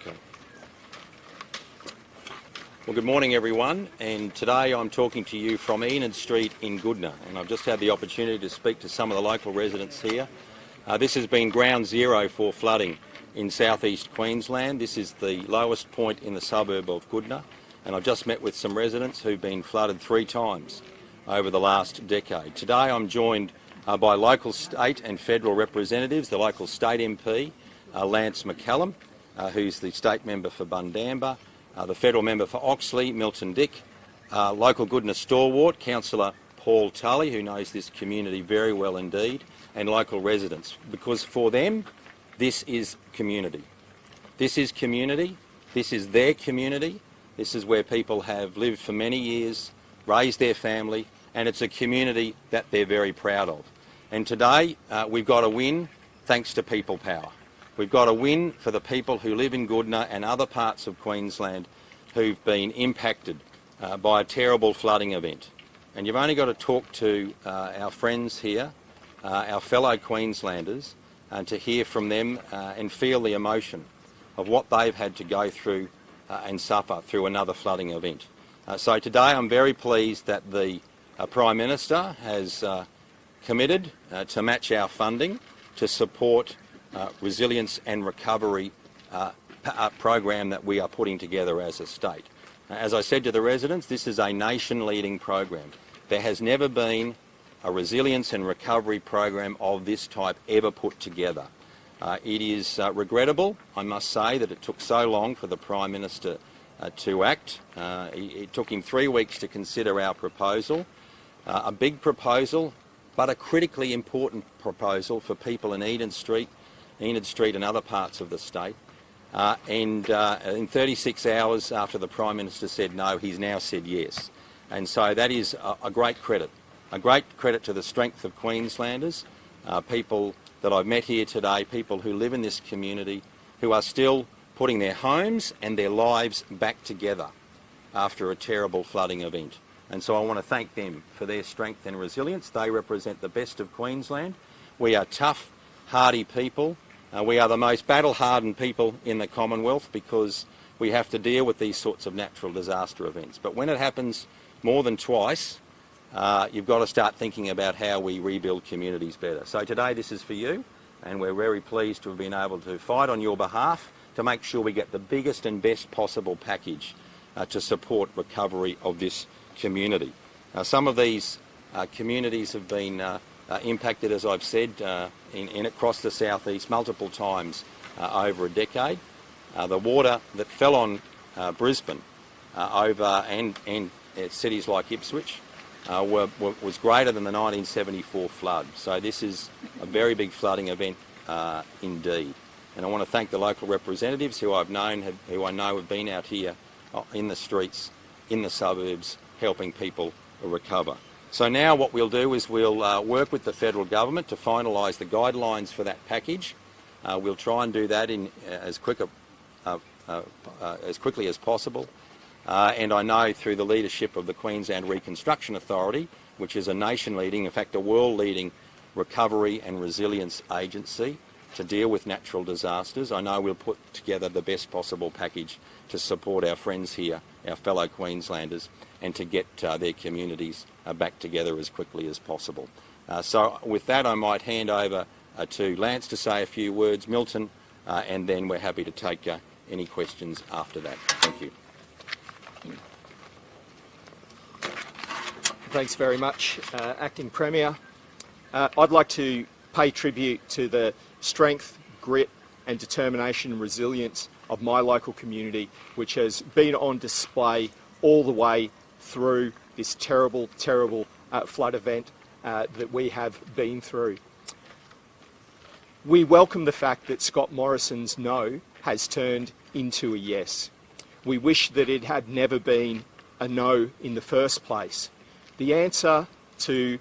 Okay. Well, good morning, everyone. And today I'm talking to you from Enid Street in Goodna. And I've just had the opportunity to speak to some of the local residents here. This has been ground zero for flooding in southeast Queensland. This is the lowest point in the suburb of Goodna. And I've just met with some residents who've been flooded 3 times over the last decade. Today I'm joined by local state and federal representatives, the local state MP, Lance McCallum, who's the state member for Bundamba, the federal member for Oxley, Milton Dick, local Goodna stalwart, Councillor Paul Tully, who knows this community very well indeed, and local residents, because for them, this is community. This is community, this is their community, this is where people have lived for many years, raised their family, and it's a community that they're very proud of. And today, we've got a win thanks to people power. We've got a win for the people who live in Goodna and other parts of Queensland who've been impacted by a terrible flooding event. And you've only got to talk to our friends here, our fellow Queenslanders, to hear from them and feel the emotion of what they've had to go through and suffer through another flooding event. So today I'm very pleased that the Prime Minister has committed to match our funding to support resilience and recovery program that we are putting together as a state. As I said to the residents, this is a nation-leading program. There has never been a resilience and recovery program of this type ever put together. It is regrettable, I must say, that it took so long for the Prime Minister to act. It took him 3 weeks to consider our proposal, a big proposal, but a critically important proposal for people in Enid Street and other parts of the state. In 36 hours after the Prime Minister said no, he's now said yes. And so that is a great credit to the strength of Queenslanders, people that I've met here today, people who live in this community, who are still putting their homes and their lives back together after a terrible flooding event. And so I want to thank them for their strength and resilience. They represent the best of Queensland. We are tough, hardy people. We are the most battle-hardened people in the Commonwealth because we have to deal with these sorts of natural disaster events. But when it happens more than twice, you've got to start thinking about how we rebuild communities better. So today this is for you, and we're very pleased to have been able to fight on your behalf to make sure we get the biggest and best possible package to support recovery of this community. Some of these communities have been impacted, as I've said, in across the southeast multiple times over a decade. The water that fell on Brisbane over and cities like Ipswich was greater than the 1974 flood. So this is a very big flooding event indeed. And I want to thank the local representatives who I know have been out here in the streets, in the suburbs, helping people recover. So now what we'll do is we'll work with the federal government to finalise the guidelines for that package. We'll try and do that in as quickly as possible. And I know through the leadership of the Queensland Reconstruction Authority, which is a nation-leading, in fact a world-leading recovery and resilience agency to deal with natural disasters, I know we'll put together the best possible package to support our friends here, our fellow Queenslanders, and to get their communities back together as quickly as possible. So with that I might hand over to Lance to say a few words, Milton, and then we're happy to take any questions after that. Thank you. Thanks very much, Acting Premier. I'd like to pay tribute to the strength, grit and determination and resilience of my local community, which has been on display all the way through this terrible, terrible flood event that we have been through. We welcome the fact that Scott Morrison's no has turned into a yes. We wish that it had never been a no in the first place. The answer to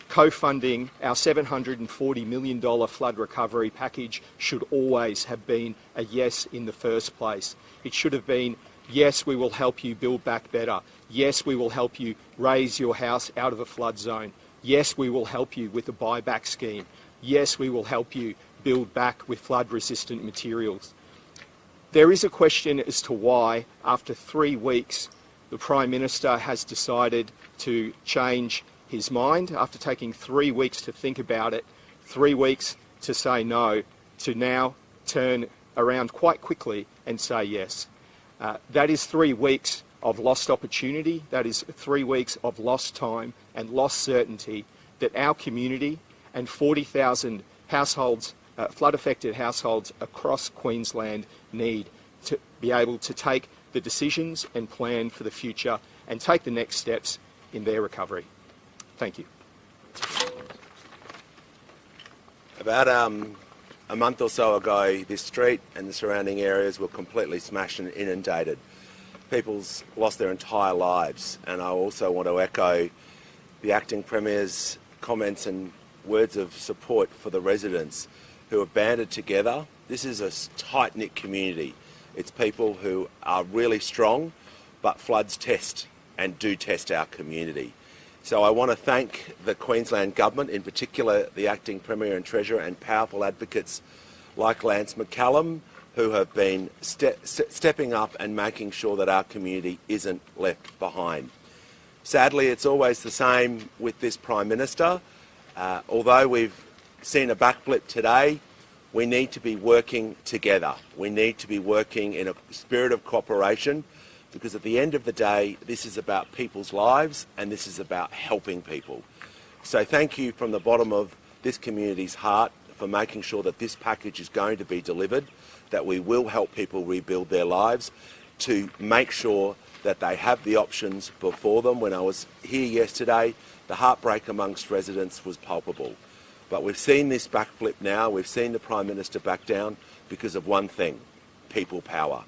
co-funding our $740 million flood recovery package should always have been a yes in the first place. It should have been, yes, we will help you build back better. Yes, we will help you raise your house out of a flood zone. Yes, we will help you with the buyback scheme. Yes, we will help you build back with flood-resistant materials. There is a question as to why, after 3 weeks, the Prime Minister has decided to change his mind after taking 3 weeks to think about it, 3 weeks to say no, to now turn around quite quickly and say yes. That is 3 weeks of lost opportunity. That is 3 weeks of lost time and lost certainty that our community and 40,000 households, flood-affected households across Queensland need to be able to take the decisions and plan for the future and take the next steps in their recovery. Thank you. About a month or so ago, this street and the surrounding areas were completely smashed and inundated. People's lost their entire lives, and I also want to echo the Acting Premier's comments and words of support for the residents who have banded together. This is a tight-knit community. It's people who are really strong, but floods test and do test our community. So I want to thank the Queensland Government, in particular the Acting Premier and Treasurer, and powerful advocates like Lance McCallum, who have been stepping up and making sure that our community isn't left behind. Sadly, it's always the same with this Prime Minister. Although we've seen a backflip today, we need to be working together. We need to be working in a spirit of cooperation, because at the end of the day, this is about people's lives and this is about helping people. So thank you from the bottom of this community's heart for making sure that this package is going to be delivered, that we will help people rebuild their lives, to make sure that they have the options before them. When I was here yesterday, the heartbreak amongst residents was palpable. But we've seen this backflip now. We've seen the Prime Minister back down because of one thing: people power.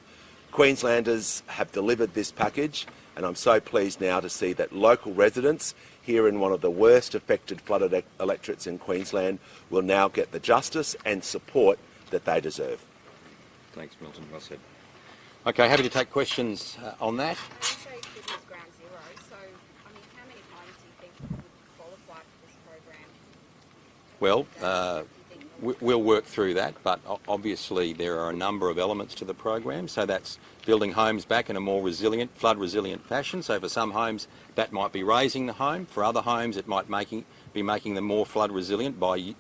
Queenslanders have delivered this package, and I'm so pleased now to see that local residents here in one of the worst affected flooded electorates in Queensland will now get the justice and support that they deserve. Thanks, Milton. Well said. Okay, happy to take questions on that. Ground zero, so I mean, how many homes do you think would qualify for this program? Well, we'll work through that, but obviously there are a number of elements to the program. So that's building homes back in a more resilient, flood-resilient fashion. So for some homes, that might be raising the home. For other homes, it might be making them more flood-resilient by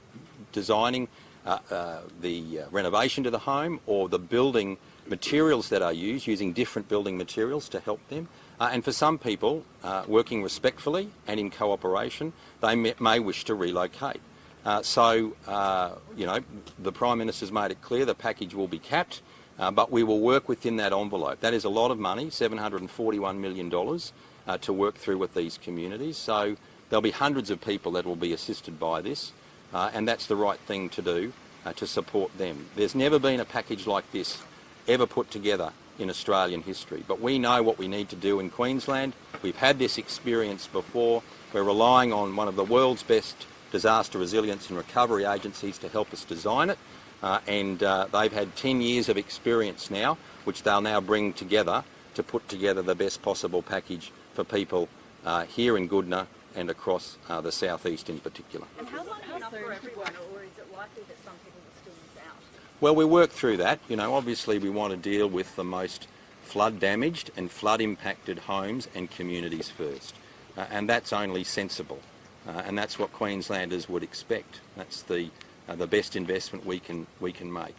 designing the renovation to the home, or the building materials that are used, using different building materials to help them. And for some people, working respectfully and in cooperation, they may wish to relocate. So, the Prime Minister's made it clear the package will be capped, but we will work within that envelope. That is a lot of money, $741 million, to work through with these communities. So there'll be hundreds of people that will be assisted by this, and that's the right thing to do, to support them. There's never been a package like this ever put together in Australian history, but we know what we need to do in Queensland. We've had this experience before. We're relying on one of the world's best disaster resilience and recovery agencies to help us design it, and they've had 10 years of experience now, which they'll now bring together to put together the best possible package for people here in Goodna and across the southeast in particular. And how long enough for everyone, or is it likely that some people will still miss out? Well, we work through that. Obviously we want to deal with the most flood damaged and flood impacted homes and communities first, and that's only sensible. And that's what Queenslanders would expect. That's the best investment we can make.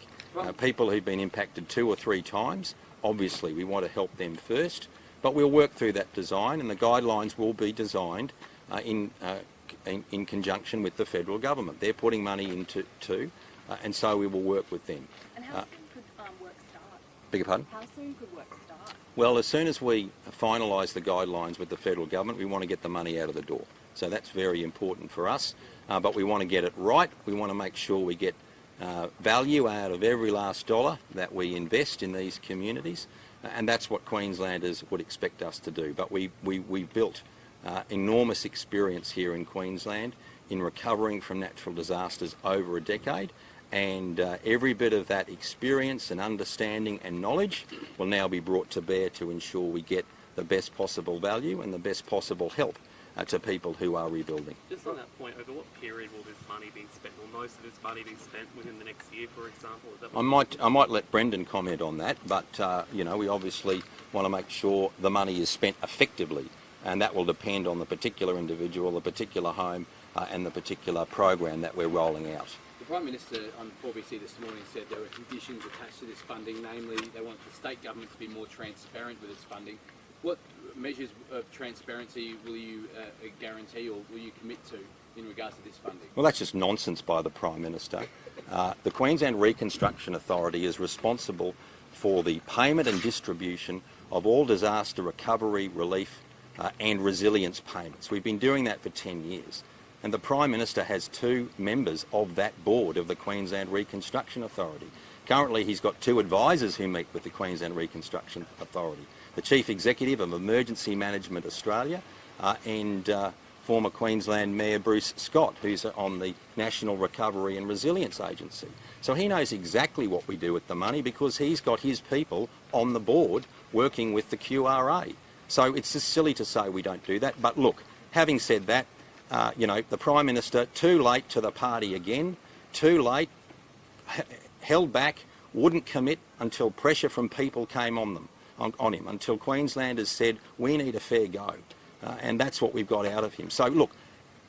People who've been impacted 2 or 3 times, obviously we want to help them first, but we'll work through that design, and the guidelines will be designed in conjunction with the federal government. They're putting money into too, and so we will work with them. And how soon could work start? Beg your pardon? How soon could work start? Well, as soon as we finalise the guidelines with the federal government, we want to get the money out of the door. So that's very important for us, but we want to get it right. We want to make sure we get value out of every last dollar that we invest in these communities, and that's what Queenslanders would expect us to do. But we've built enormous experience here in Queensland in recovering from natural disasters over a decade, and every bit of that experience and understanding and knowledge will now be brought to bear to ensure we get the best possible value and the best possible help to people who are rebuilding. Just on that point, over what period will this money be spent? Will most of this money be spent within the next year, for example? Is that I might let Brendan comment on that, but you know, we obviously want to make sure the money is spent effectively, and that will depend on the particular individual, the particular home, and the particular program that we're rolling out. The Prime Minister on 4BC this morning said there were conditions attached to this funding, namely they want the state government to be more transparent with its funding. What measures of transparency will you guarantee or will you commit to in regards to this funding? Well, that's just nonsense by the Prime Minister. The Queensland Reconstruction Authority is responsible for the payment and distribution of all disaster recovery, relief and resilience payments. We've been doing that for 10 years. And the Prime Minister has 2 members of that board of the Queensland Reconstruction Authority. Currently, he's got 2 advisors who meet with the Queensland Reconstruction Authority. The Chief Executive of Emergency Management Australia and former Queensland Mayor Bruce Scott, who's on the National Recovery and Resilience Agency. So he knows exactly what we do with the money because he's got his people on the board working with the QRA. So it's just silly to say we don't do that. But look, having said that, you know, the Prime Minister, too late to the party again, too late, held back, wouldn't commit until pressure from people came on him, until Queenslanders said, we need a fair go. And that's what we've got out of him. So look,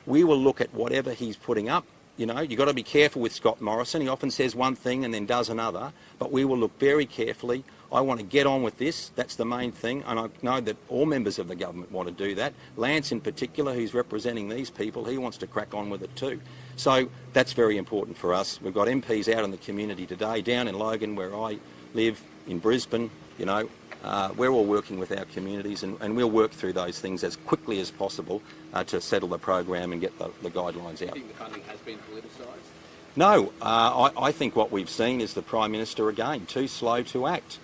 we will look at whatever he's putting up. You know, you've got to be careful with Scott Morrison. He often says one thing and then does another, but we will look very carefully. I want to get on with this. That's the main thing, and I know that all members of the government want to do that. Lance in particular, who's representing these people, he wants to crack on with it too. So that's very important for us. We've got MPs out in the community today, down in Logan where I live, in Brisbane, you know. We're all working with our communities and we'll work through those things as quickly as possible to settle the program and get the guidelines out. Do you think the funding has been politicised? No, I think what we've seen is the Prime Minister again, too slow to act.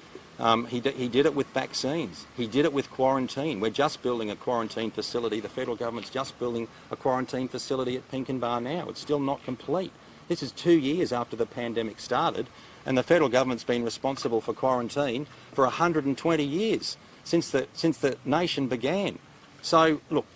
He did it with vaccines. He did it with quarantine. We're just building a quarantine facility. The federal government's just building a quarantine facility at Pinkenbar now. It's still not complete. This is 2 years after the pandemic started, and the federal government's been responsible for quarantine for 120 years since the nation began. So look,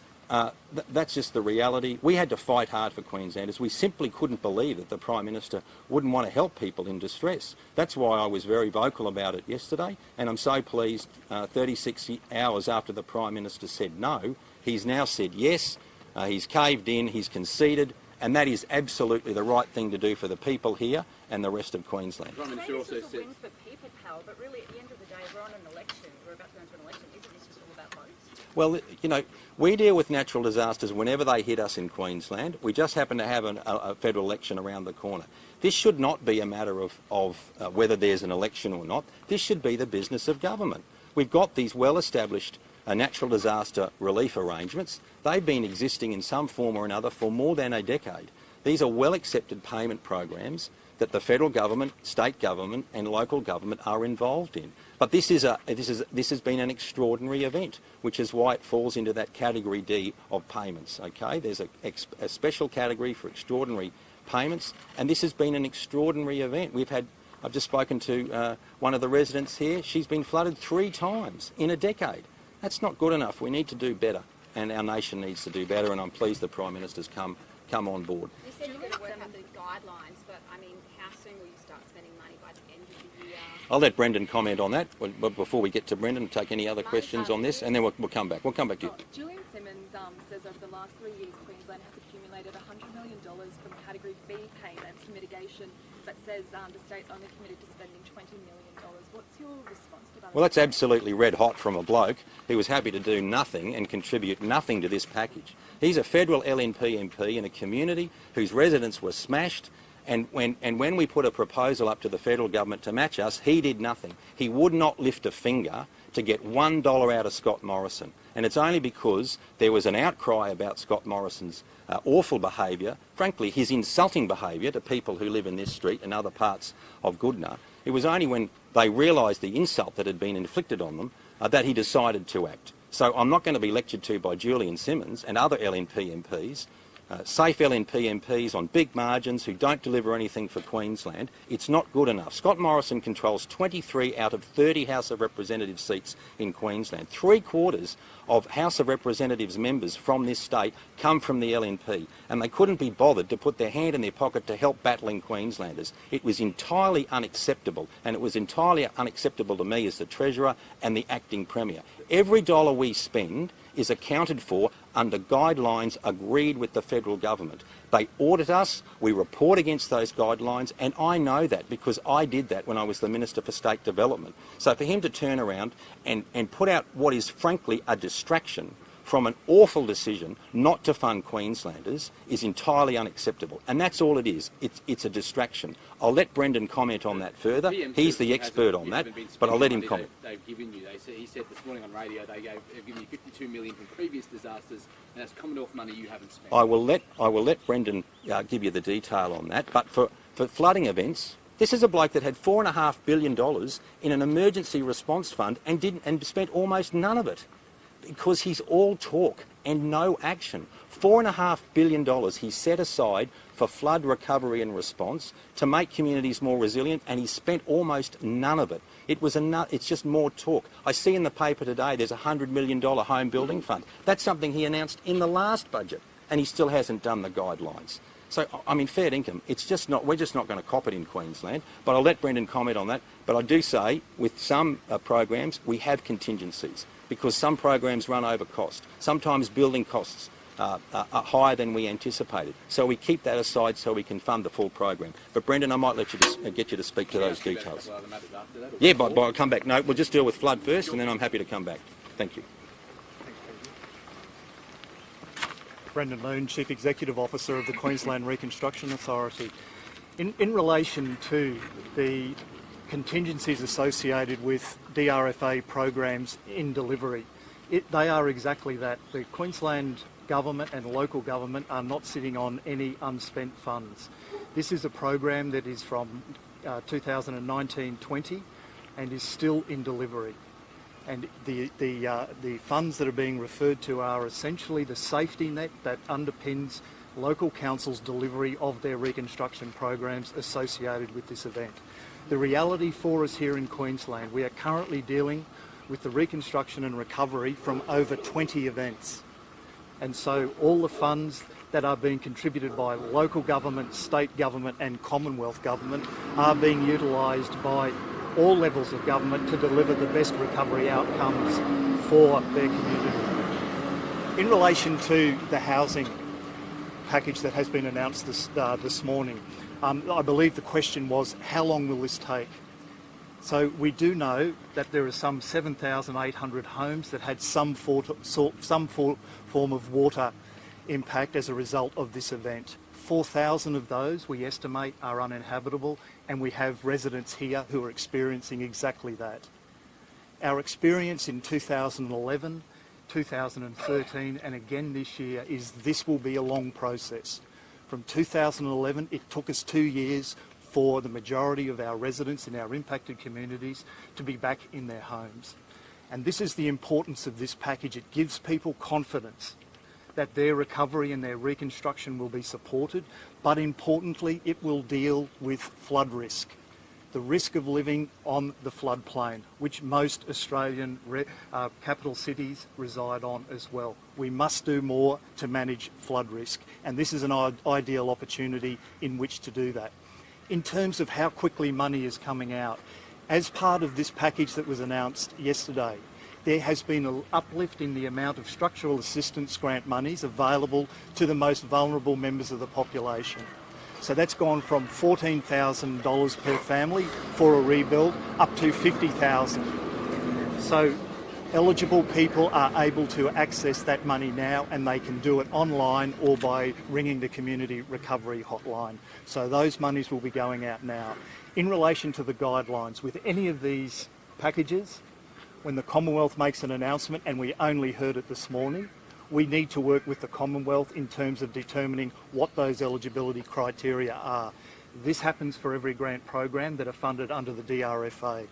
that's just the reality. We had to fight hard for Queenslanders. We simply couldn't believe that the Prime Minister wouldn't want to help people in distress. That's why I was very vocal about it yesterday, and I'm so pleased 36 hours after the Prime Minister said no, he's now said yes, he's caved in, he's conceded, and that is absolutely the right thing to do for the people here and the rest of Queensland. Prime Minister also This is a said... win for people, pal, but really at the end of the day, we're on an election. We're about to go into an election. Isn't this just all about votes? Well, you know, we deal with natural disasters whenever they hit us in Queensland. We just happen to have a federal election around the corner. This should not be a matter of whether there's an election or not. This should be the business of government. We've got these well-established natural disaster relief arrangements. They've been existing in some form or another for more than a decade. These are well-accepted payment programs that the federal government, state government and local government are involved in. But this has been an extraordinary event, which is why it falls into that category D of payments. Okay, there's a special category for extraordinary payments, and this has been an extraordinary event. I've just spoken to one of the residents here. She's been flooded 3 times in a decade. That's not good enough. We need to do better, and our nation needs to do better. And I'm pleased the Prime Minister's come on board. You said you're going to work out the guidelines, but I mean, how soon will you start spending money by the end of the year? I'll let Brendan comment on that. But before we get to Brendan, take any other questions on this, and then we'll come back. We'll come back to you. Julian Simmons says over the last 3 years, Queensland has accumulated $100 million from Category B payments to mitigation, but says the state's only committed to spending $20 million. What's your response to that? Well, that's absolutely red hot from a bloke who was happy to do nothing and contribute nothing to this package. He's a federal LNP MP in a community whose residents were smashed, and when we put a proposal up to the federal government to match us, he did nothing. He would not lift a finger to get $1 out of Scott Morrison. And it's only because there was an outcry about Scott Morrison's awful behaviour, frankly his insulting behaviour to people who live in this street and other parts of Goodna. It was only when they realised the insult that had been inflicted on them that he decided to act. So I'm not going to be lectured to by Julian Simmons and other LNP MPs safe LNP MPs on big margins who don't deliver anything for Queensland, it's not good enough. Scott Morrison controls 23 out of 30 House of Representatives seats in Queensland. 3/4 of House of Representatives members from this state come from the LNP, and they couldn't be bothered to put their hand in their pocket to help battling Queenslanders. It was entirely unacceptable, and it was entirely unacceptable to me as the Treasurer and the Acting Premier. Every dollar we spend is accounted for under guidelines agreed with the federal government. They audit us, we report against those guidelines, and I know that because I did that when I was the Minister for State Development. So for him to turn around and put out what is frankly a distraction from an awful decision not to fund Queenslanders is entirely unacceptable. And that's all it is. It's a distraction. I'll let Brendan comment on that further. He's the expert on that, but I'll let him comment. They've given you. He said this morning on radio they've given you $52 million from previous disasters, and that's Commonwealth money you haven't spent. I will let Brendan give you the detail on that. But for flooding events, this is a bloke that had $4.5 billion in an emergency response fund and spent almost none of it, because he's all talk and no action. $4.5 billion he set aside for flood recovery and response to make communities more resilient, and he spent almost none of it. It's just more talk. I see in the paper today there's a $100 million home building fund. That's something he announced in the last budget, and he still hasn't done the guidelines. So, I mean, fair income, we're just not going to cop it in Queensland, but I'll let Brendan comment on that. But I do say, with some programs, we have contingencies, because some programs run over cost. Sometimes building costs are higher than we anticipated. So we keep that aside so we can fund the full program. But Brendan, I might let you get you to speak to those details. Yeah, but I'll come back. No, we'll just deal with flood first, and then I'm happy to come back. Thank you. Brendan Loon, Chief Executive Officer of the Queensland Reconstruction Authority. In relation to the contingencies associated with DRFA programs in delivery, they are exactly that. The Queensland government and local government are not sitting on any unspent funds. This is a program that is from 2019-20 and is still in delivery. And the funds that are being referred to are essentially the safety net that underpins local councils' delivery of their reconstruction programs associated with this event. The reality for us here in Queensland, we are currently dealing with the reconstruction and recovery from over 20 events. And so all the funds that are being contributed by local government, state government and Commonwealth government are being utilised by all levels of government to deliver the best recovery outcomes for their community. In relation to the housing package that has been announced this morning, I believe the question was, how long will this take? So we do know that there are some 7,800 homes that had some form of water impact as a result of this event. 4,000 of those, we estimate, are uninhabitable, and we have residents here who are experiencing exactly that. Our experience in 2011, 2013 and again this year is this will be a long process. From 2011, it took us 2 years for the majority of our residents in our impacted communities to be back in their homes. And this is the importance of this package. It gives people confidence that their recovery and their reconstruction will be supported, but importantly, it will deal with flood risk. The risk of living on the floodplain, which most Australian capital cities reside on as well. We must do more to manage flood risk, and this is an ideal opportunity in which to do that. In terms of how quickly money is coming out, as part of this package that was announced yesterday, there has been an uplift in the amount of structural assistance grant monies available to the most vulnerable members of the population. So that's gone from $14,000 per family for a rebuild up to $50,000. So eligible people are able to access that money now, and they can do it online or by ringing the Community Recovery Hotline. So those monies will be going out now. In relation to the guidelines, with any of these packages, when the Commonwealth makes an announcement, and we only heard it this morning, we need to work with the Commonwealth in terms of determining what those eligibility criteria are. This happens for every grant program that are funded under the DRFA.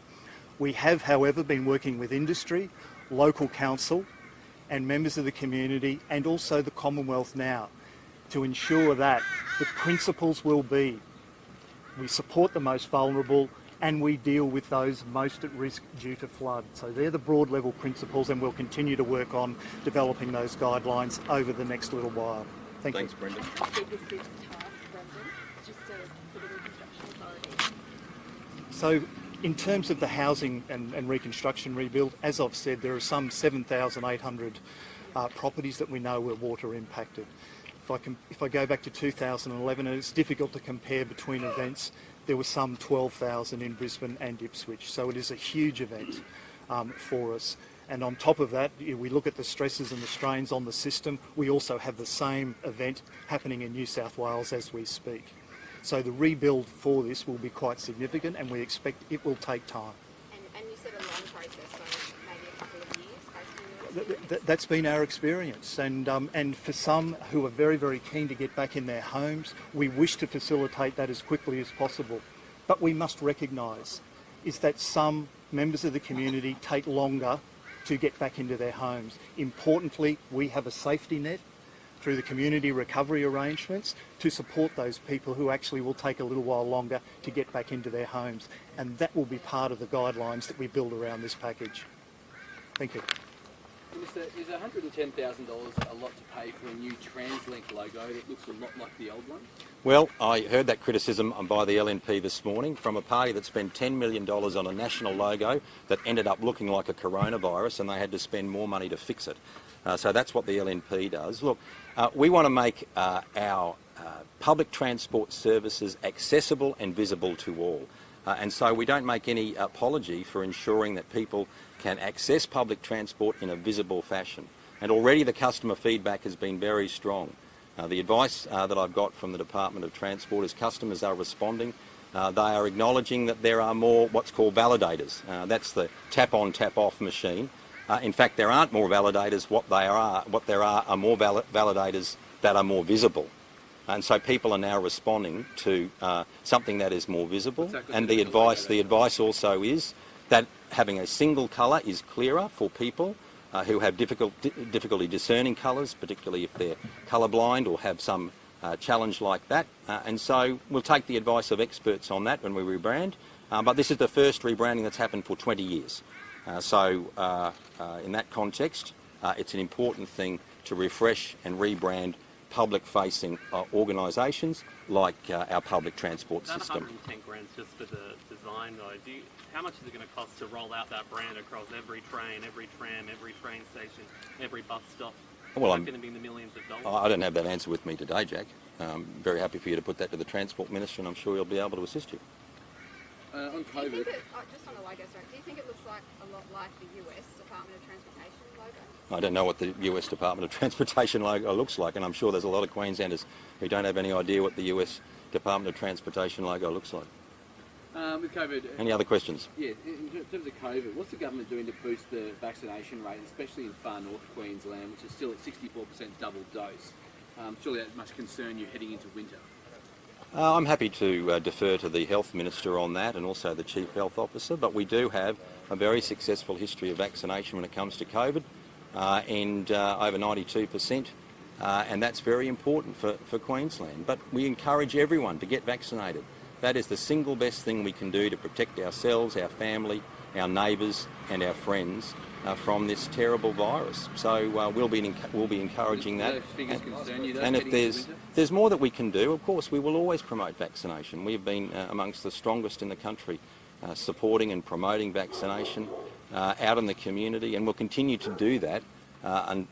We have, however, been working with industry, local council and members of the community, and also the Commonwealth now. to ensure that the principles will be we support the most vulnerable and we deal with those most at risk due to flood. So they're the broad level principles, and we'll continue to work on developing those guidelines over the next little while. Thanks, Brendan. How big is this task, Brendan? Just for the Reconstruction Authority? So in terms of the housing and reconstruction rebuild, as I've said, there are some 7,800 properties that we know were water impacted. If I go back to 2011, and it's difficult to compare between events, there were some 12,000 in Brisbane and Ipswich. So it is a huge event for us. And on top of that, we look at the stresses and the strains on the system. We also have the same event happening in New South Wales as we speak. So the rebuild for this will be quite significant, and we expect it will take time. And you said a long process, so maybe a couple of years based on your experience? That's been our experience, and for some who are very, very keen to get back in their homes, we wish to facilitate that as quickly as possible. But we must recognise is that some members of the community take longer to get back into their homes. Importantly, we have a safety net through the community recovery arrangements to support those people who actually will take a little while longer to get back into their homes, and that will be part of the guidelines that we build around this package. Thank you. Minister, is $110,000 a lot to pay for a new TransLink logo that looks a lot like the old one? Well, I heard that criticism by the LNP this morning from a party that spent $10 million on a national logo that ended up looking like a coronavirus, and they had to spend more money to fix it. So that's what the LNP does. Look, we want to make our public transport services accessible and visible to all. And so we don't make any apology for ensuring that people can access public transport in a visible fashion. And already the customer feedback has been very strong. The advice that I've got from the Department of Transport is customers are responding. They are acknowledging that there are more what's called validators. That's the tap-on, tap-off machine. In fact, there aren't more validators. What there are more validators that are more visible. And so people are now responding to something that is more visible. And the advice also is that having a single colour is clearer for people who have difficulty discerning colours, particularly if they're colourblind or have some challenge like that. And so we'll take the advice of experts on that when we rebrand. But this is the first rebranding that's happened for 20 years. So in that context, it's an important thing to refresh and rebrand public-facing organisations like our public transport That system. 110 grand's just for the design, though. How much is it going to cost to roll out that brand across every train, every tram, every train station, every bus stop? Well, Is that going to be in the millions of dollars? I don't have that answer with me today, Jack. Very happy for you to put that to the Transport Minister, and I'm sure he'll be able to assist you. On Do you COVID, think just on the logo, sorry, do you think it looks like a lot like the US Department of Transportation logo? I don't know what the US Department of Transportation logo looks like, and I'm sure there's a lot of Queenslanders who don't have any idea what the US Department of Transportation logo looks like. with COVID, Any other questions? yeah, in terms of COVID, what's the government doing to boost the vaccination rate, especially in far north Queensland, which is still at 64% double dose? Surely that must concern you heading into winter. I'm happy to defer to the Health Minister on that, and also the Chief Health Officer, but we do have a very successful history of vaccination when it comes to COVID, and over 92%, and that's very important for Queensland. But we encourage everyone to get vaccinated. That is the single best thing we can do to protect ourselves, our family, our neighbours and our friends from this terrible virus. So we'll be encouraging that. And if there's more that we can do, of course, we will always promote vaccination. We've been amongst the strongest in the country supporting and promoting vaccination out in the community, and we'll continue to do that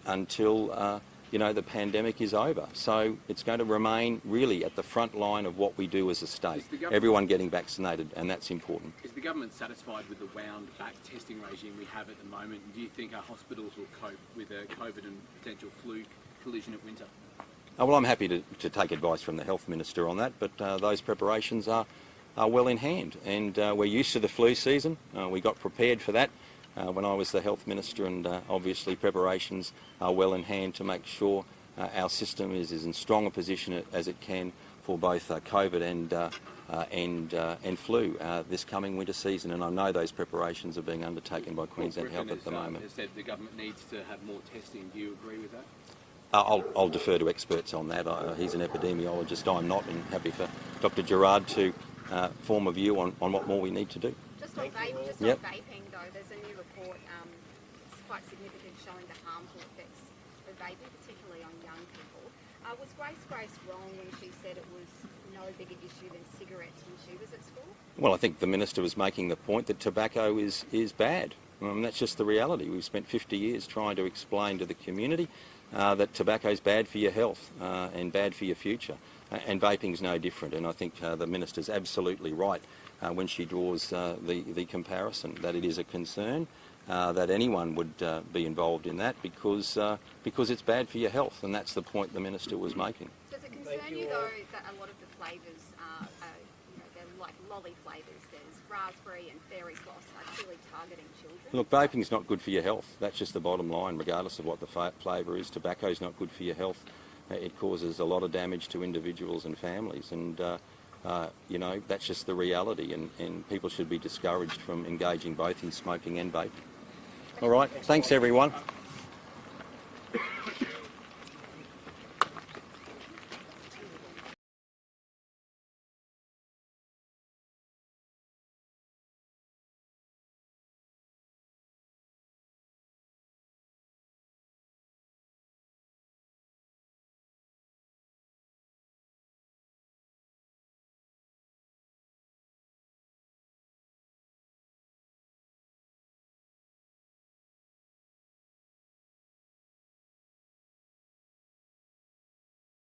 until the pandemic is over. So it's going to remain really at the front line of what we do as a state. Everyone getting vaccinated, and that's important. Is the government satisfied with the wound-back testing regime we have at the moment? And do you think our hospitals will cope with a COVID and potential flu collision at winter? Well, I'm happy to take advice from the Health Minister on that, but those preparations are well in hand, and we're used to the flu season. We got prepared for that when I was the Health Minister, and obviously preparations are well in hand to make sure our system is in strong a position as it can for both COVID and flu this coming winter season, and I know those preparations are being undertaken by Queensland Health at the moment. Has said the government needs to have more testing. Do you agree with that? I'll defer to experts on that. He's an epidemiologist, I'm not, and happy for Dr Gerard to form a view on what more we need to do. Just on vaping, Yep. though, there's a new report, it's quite significant, showing the harmful effects of vaping, particularly on young people. Was Grace wrong when she said it was no bigger issue than cigarettes when she was at school? Well, I think the Minister was making the point that tobacco is bad. That's just the reality. We've spent 50 years trying to explain to the community that tobacco is bad for your health and bad for your future. And vaping's no different. And I think the Minister's absolutely right when she draws the comparison, that it is a concern that anyone would be involved in that because it's bad for your health. And that's the point the Minister was making. Does it concern you, though, that a lot of the flavours are they're like lolly flavours? There's raspberry and fairy floss are clearly targeting children. Look, vaping's not good for your health. That's just the bottom line, regardless of what the flavour is. Tobacco's not good for your health. It causes a lot of damage to individuals and families, and that's just the reality, and people should be discouraged from engaging both in smoking and vaping. All right, thanks everyone.